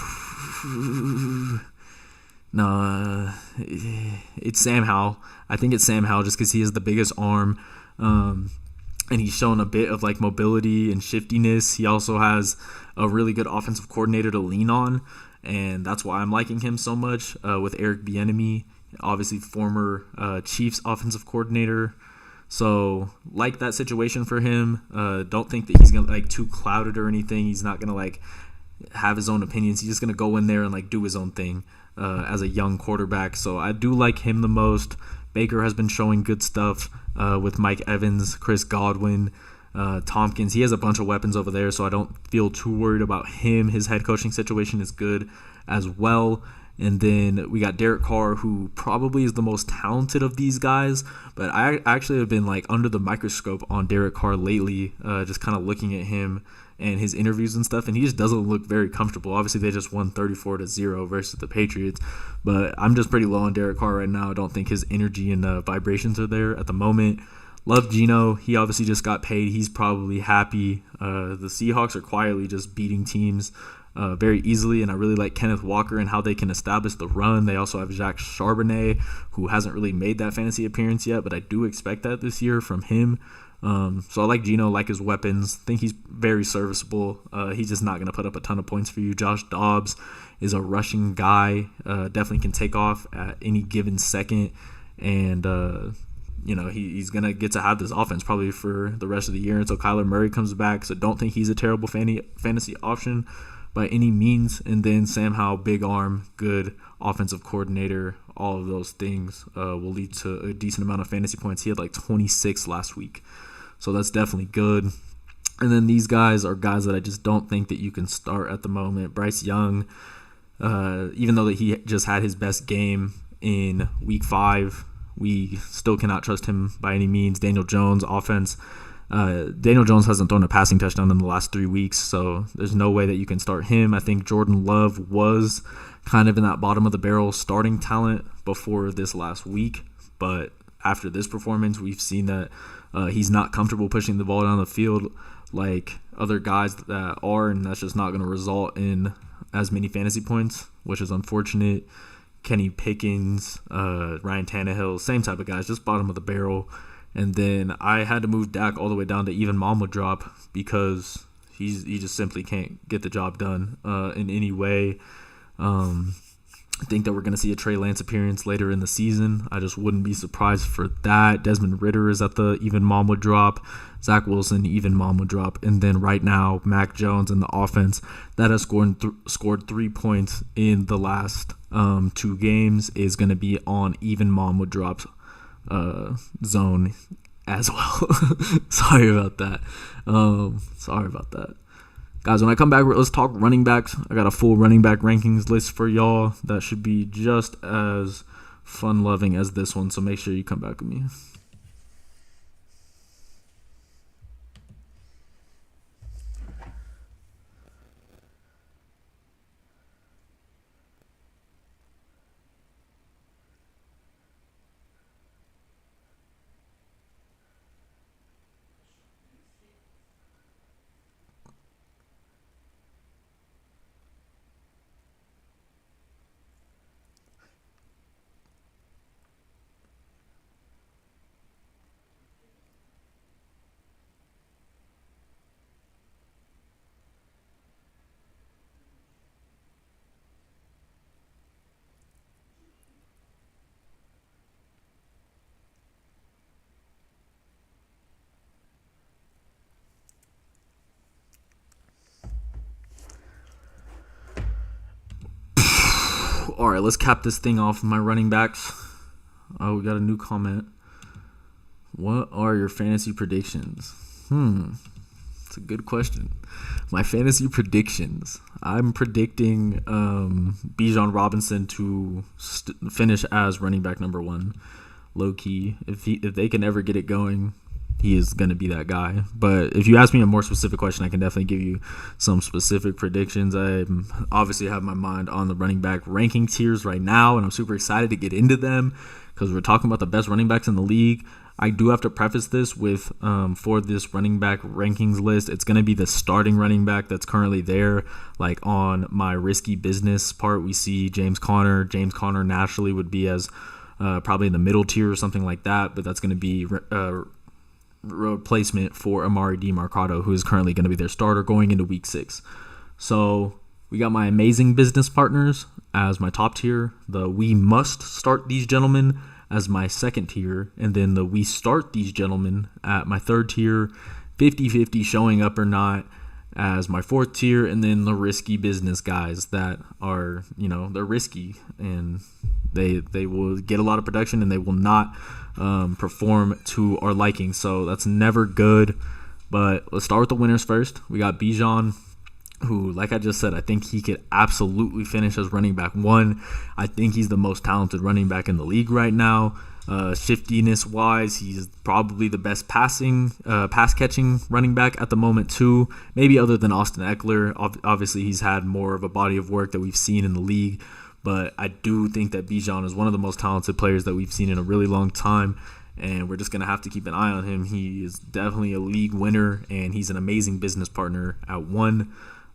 it's Sam Howell. I think it's Sam Howell just because he has the biggest arm. And he's shown a bit of mobility and shiftiness. He also has a really good offensive coordinator to lean on, and that's why I'm liking him so much with Eric Bieniemy, obviously former Chiefs offensive coordinator. So like that situation for him. Don't think that he's gonna too clouded or anything. He's not gonna have his own opinions. He's just gonna go in there and do his own thing as a young quarterback. So I do like him the most. Baker has been showing good stuff with Mike Evans, Chris Godwin, Tompkins. He has a bunch of weapons over there, so I don't feel too worried about him. His head coaching situation is good as well. And then we got Derek Carr, who probably is the most talented of these guys. But I actually have been under the microscope on Derek Carr lately, just kind of looking at him and his interviews and stuff, and he just doesn't look very comfortable. Obviously, they just won 34-0 versus the Patriots, but I'm just pretty low on Derek Carr right now. I don't think his energy and vibrations are there at the moment. Love Geno. He obviously just got paid. He's probably happy. The Seahawks are quietly just beating teams very easily, and I really like Kenneth Walker and how they can establish the run. They also have Jacques Charbonnet, who hasn't really made that fantasy appearance yet, but I do expect that this year from him. So I like Geno, like his weapons. Think he's very serviceable. He's just not going to put up a ton of points for you. Josh Dobbs is a rushing guy. Definitely can take off at any given second. And, he's going to get to have this offense probably for the rest of the year until Kyler Murray comes back. So don't think he's a terrible fantasy option by any means. And then Sam Howell, big arm, good offensive coordinator. All of those things will lead to a decent amount of fantasy points. He had 26 last week. So that's definitely good. And then these guys are guys that I just don't think that you can start at the moment. Bryce Young, even though that he just had his best game in week 5, we still cannot trust him by any means. Daniel Jones, offense. Daniel Jones hasn't thrown a passing touchdown in the last 3 weeks, so there's no way that you can start him. I think Jordan Love was kind of in that bottom of the barrel starting talent before this last week, but after this performance, we've seen that he's not comfortable pushing the ball down the field like other guys that are, and that's just not going to result in as many fantasy points, which is unfortunate. Kenny Pickens, Ryan Tannehill, same type of guys, just bottom of the barrel. And then I had to move Dak all the way down to even Mama drop because he just simply can't get the job done in any way. I think that we're going to see a Trey Lance appearance later in the season. I just wouldn't be surprised for that. Desmond Ridder is at the even mom would drop. Zach Wilson, even mom would drop. And then right now, Mac Jones and the offense that has scored 3 points in the last 2 games is going to be on even mom would drop zone as well. Sorry about that. Guys, when I come back, let's talk running backs. I got a full running back rankings list for y'all that should be just as fun-loving as this one, so make sure you come back with me. All right, let's cap this thing off with my running backs. Oh, we got a new comment. What are your fantasy predictions? It's a good question. My fantasy predictions. I'm predicting Bijan Robinson to finish as running back number 1. Low key. If they can ever get it going, he is going to be that guy. But if you ask me a more specific question, I can definitely give you some specific predictions. I obviously have my mind on the running back ranking tiers right now, and I'm super excited to get into them because we're talking about the best running backs in the league. I do have to preface this with, for this running back rankings list, it's going to be the starting running back that's currently there. Like on my risky business part, we see James Conner. James Conner naturally would be as probably in the middle tier or something like that, but that's going to be replacement for Amari DiMercado, who is currently going to be their starter going into week 6. So we got my amazing business partners as my top tier, the we must start these gentlemen as my second tier, and then the we start these gentlemen at my third tier, 50-50 showing up or not as my fourth tier, and then the risky business guys that are, they're risky and they will get a lot of production and they will not perform to our liking. So that's never good. But let's start with the winners first. We got Bijan, who, like I just said, I think he could absolutely finish as running back 1. I think he's the most talented running back in the league right now. Shiftiness wise, he's probably the best pass catching running back at the moment too. Maybe other than Austin Eckler. Obviously, he's had more of a body of work that we've seen in the league. But I do think that Bijan is one of the most talented players that we've seen in a really long time. And we're just going to have to keep an eye on him. He is definitely a league winner, and he's an amazing business partner at 1.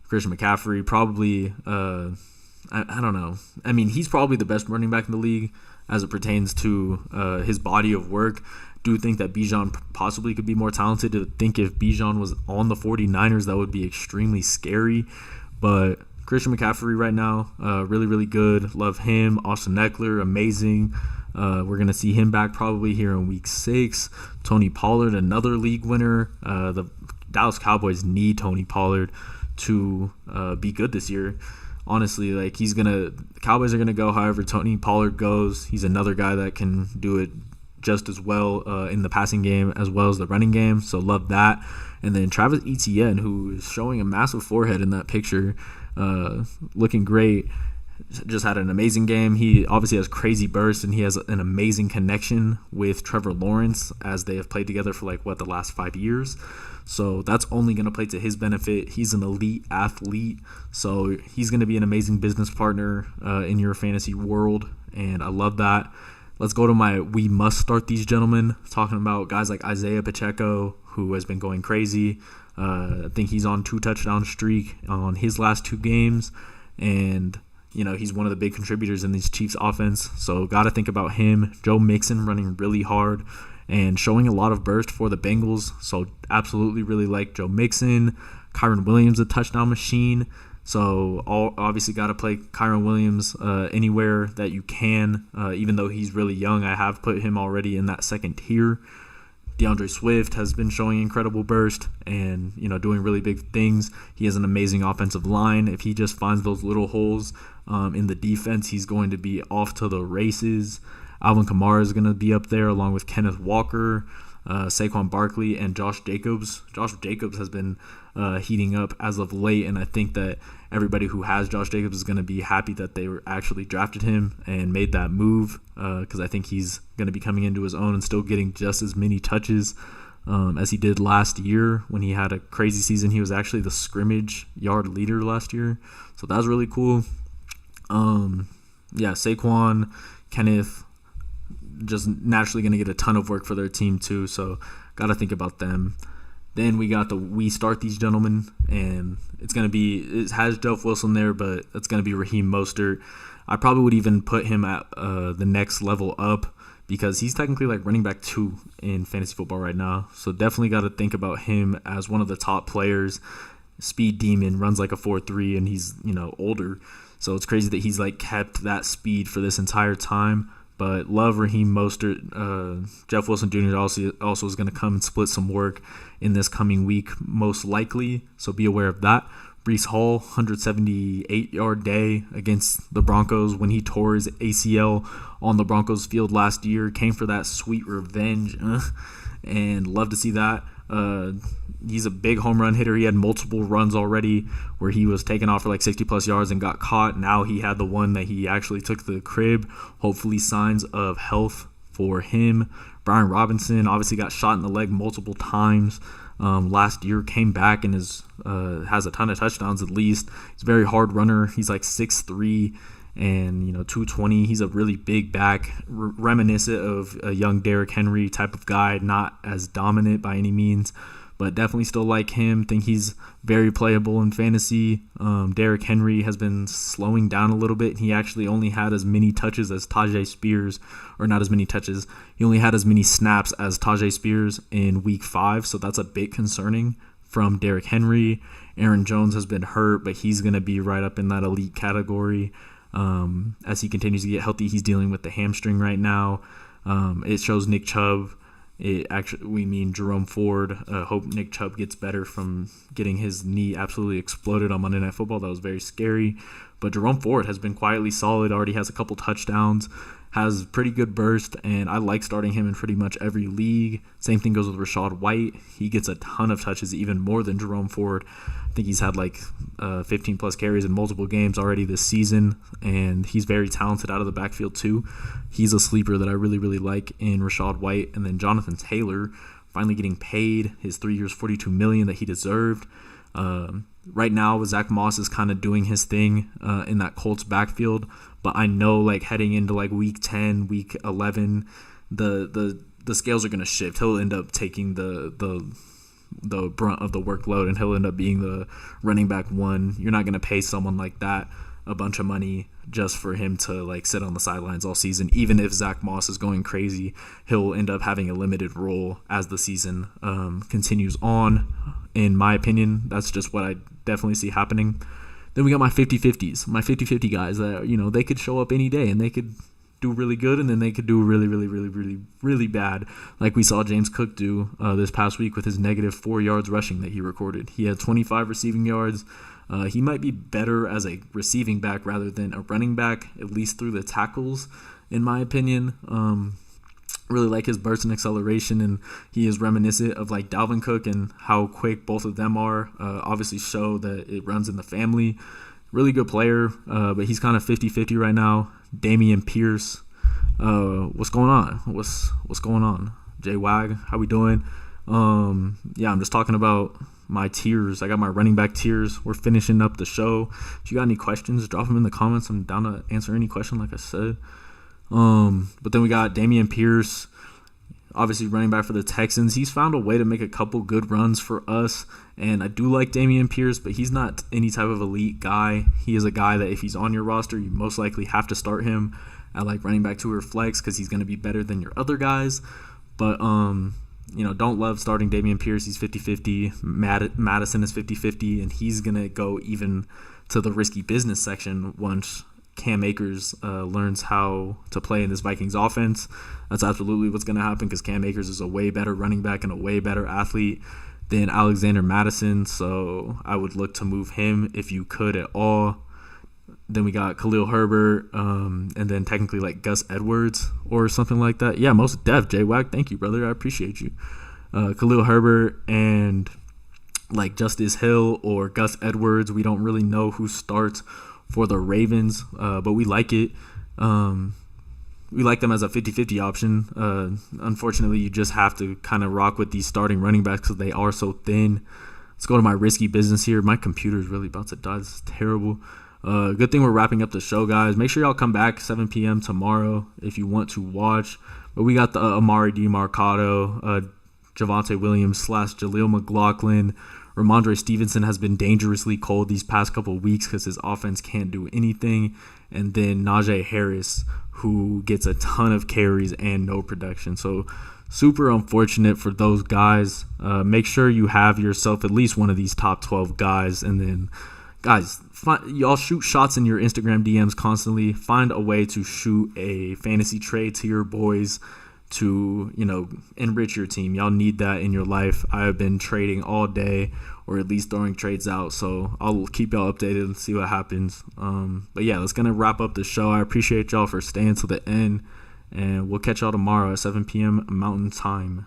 Christian McCaffrey, probably, I don't know. I mean, he's probably the best running back in the league as it pertains to his body of work. Do think that Bijan possibly could be more talented. To think if Bijan was on the 49ers, that would be extremely scary. But Christian McCaffrey right now, really, really good. Love him. Austin Eckler, amazing. We're going to see him back probably here in week 6. Tony Pollard, another league winner. The Dallas Cowboys need Tony Pollard to be good this year. Honestly, like the Cowboys are going to go however Tony Pollard goes. He's another guy that can do it just as well in the passing game as well as the running game. So love that. And then Travis Etienne, who is showing a massive forehead in that picture, looking great. Just had an amazing game. He obviously has crazy bursts, and he has an amazing connection with Trevor Lawrence as they have played together for the last 5 years. So that's only going to play to his benefit. He's an elite athlete, so he's going to be an amazing business partner in your fantasy world, and I love that. Let's go to my we must start these gentlemen, talking about guys like Isaiah Pacheco, who has been going crazy. I think he's on 2 touchdown streak on his last 2 games, and he's one of the big contributors in these Chiefs offense, so got to think about him. Joe Mixon running really hard and showing a lot of burst for the Bengals, so absolutely really like Joe Mixon. Kyron Williams, a touchdown machine. So obviously got to play Kyron Williams anywhere that you can. Even though he's really young, I have put him already in that second tier. DeAndre Swift has been showing incredible burst and, doing really big things. He has an amazing offensive line. If he just finds those little holes in the defense, he's going to be off to the races. Alvin Kamara is going to be up there along with Kenneth Walker, Saquon Barkley, and Josh Jacobs. Josh Jacobs has been heating up as of late, and I think that everybody who has Josh Jacobs is going to be happy that they were actually drafted him and made that move, because I think he's going to be coming into his own and still getting just as many touches as he did last year when he had a crazy season. He was actually the scrimmage yard leader last year, so that was really cool. Saquon, Kenneth, just naturally going to get a ton of work for their team too, so got to think about them. Then we got we start these gentlemen, and it has Jeff Wilson there, but it's going to be Raheem Mostert. I probably would even put him at the next level up because he's technically like running back 2 in fantasy football right now. So definitely got to think about him as one of the top players. Speed demon, runs like a 4.3, and he's older. So it's crazy that he's like kept that speed for this entire time. But love Raheem Mostert. Jeff Wilson Jr. also is going to come and split some work in this coming week, most likely. So be aware of that. Breece Hall, 178-yard day against the Broncos when he tore his ACL on the Broncos field last year. Came for that sweet revenge, and love to see that. He's a big home run hitter. He had multiple runs already where he was taken off for like 60-plus yards and got caught. Now he had the one that he actually took to the crib. Hopefully signs of health for him. Brian Robinson obviously got shot in the leg multiple times last year, came back and has a ton of touchdowns at least. He's a very hard runner. He's like 6'3", and 220. He's a really big back, reminiscent of a young Derrick Henry type of guy, not as dominant by any means, but definitely still like him. Think he's very playable in fantasy. Derrick Henry has been slowing down a little bit. He actually only had as many touches as Tajay Spears, or not as many touches. He only had as many snaps as Tajay Spears in week 5, so that's a bit concerning from Derrick Henry. Aaron Jones has been hurt, but he's going to be right up in that elite category. As he continues to get healthy, he's dealing with the hamstring right now. It shows Nick Chubb. We mean Jerome Ford. Hope Nick Chubb gets better from getting his knee absolutely exploded on Monday Night Football. That was very scary. But Jerome Ford has been quietly solid. Already has a couple touchdowns. Has pretty good burst, and I like starting him in pretty much every league. Same thing goes with Rachaad White. He gets a ton of touches, even more than Jerome Ford. I think he's had like 15-plus carries in multiple games already this season, and he's very talented out of the backfield too. He's a sleeper that I really, really like in Rachaad White. And then Jonathan Taylor, finally getting paid his 3 years, $42 million that he deserved. Right now, Zach Moss is kind of doing his thing in that Colts backfield, but I know like heading into like week 10, week 11, the scales are going to shift. He'll end up taking the brunt of the workload, and he'll end up being the running back 1. You're not going to pay someone like that a bunch of money just for him to like sit on the sidelines all season. Even if Zach Moss is going crazy, he'll end up having a limited role as the season continues on. In my opinion, that's just what I definitely see happening. Then we got my 50-50s, my 50-50 guys that, they could show up any day and they could do really good, and then they could do really, really, really, really, really bad, like we saw James Cook do this past week with his -4 yards rushing that he recorded. He had 25 receiving yards. He might be better as a receiving back rather than a running back, at least through the tackles, in my opinion. Really like his burst and acceleration, and he is reminiscent of like Dalvin Cook and how quick both of them are. Obviously show that it runs in the family. Really good player, but he's kind of 50-50 right now. Dameon Pierce, what's going on? What's going on? J-Wag, how we doing? I'm just talking about my tiers. I got my running back tiers. We're finishing up the show. If you got any questions, drop them in the comments. I'm down to answer any question, like I said. But then we got Dameon Pierce, obviously running back for the Texans. He's found a way to make a couple good runs for us, and I do like Dameon Pierce, but he's not any type of elite guy. He is a guy that if he's on your roster, you most likely have to start him at like running back 2 or flex because he's going to be better than your other guys. But don't love starting Dameon Pierce. He's 50-50. Madison is 50-50, and he's going to go even to the risky business section once Cam Akers learns how to play in this Vikings offense. That's absolutely what's going to happen because Cam Akers is a way better running back and a way better athlete than Alexander Madison. So I would look to move him if you could at all. Then we got Khalil Herbert, and then technically like Gus Edwards or something like that. Yeah, most def, J-Wack. Thank you, brother. I appreciate you. Khalil Herbert and like Justice Hill or Gus Edwards. We don't really know who starts for the Ravens, but we like it. We like them as a 50-50 option. Unfortunately, you just have to kind of rock with these starting running backs because they are so thin. Let's go to my risky business here. My computer is really about to die. This is terrible. Good thing we're wrapping up the show, guys. Make sure y'all come back 7 p.m. tomorrow if you want to watch. But we got the Amari DiMarcado, Javonte Williams / Jaleel McLaughlin. Ramondre Stevenson has been dangerously cold these past couple of weeks because his offense can't do anything. And then Najee Harris, who gets a ton of carries and no production. So super unfortunate for those guys. Make sure you have yourself at least one of these top 12 guys. And then, guys, y'all shoot shots in your Instagram DMs constantly. Find a way to shoot a fantasy trade to your boys to, enrich your team. Y'all need that in your life. I have been trading all day or at least throwing trades out. So I'll keep y'all updated and see what happens. But yeah, that's going to wrap up the show. I appreciate y'all for staying to the end. And we'll catch y'all tomorrow at 7 p.m. Mountain Time.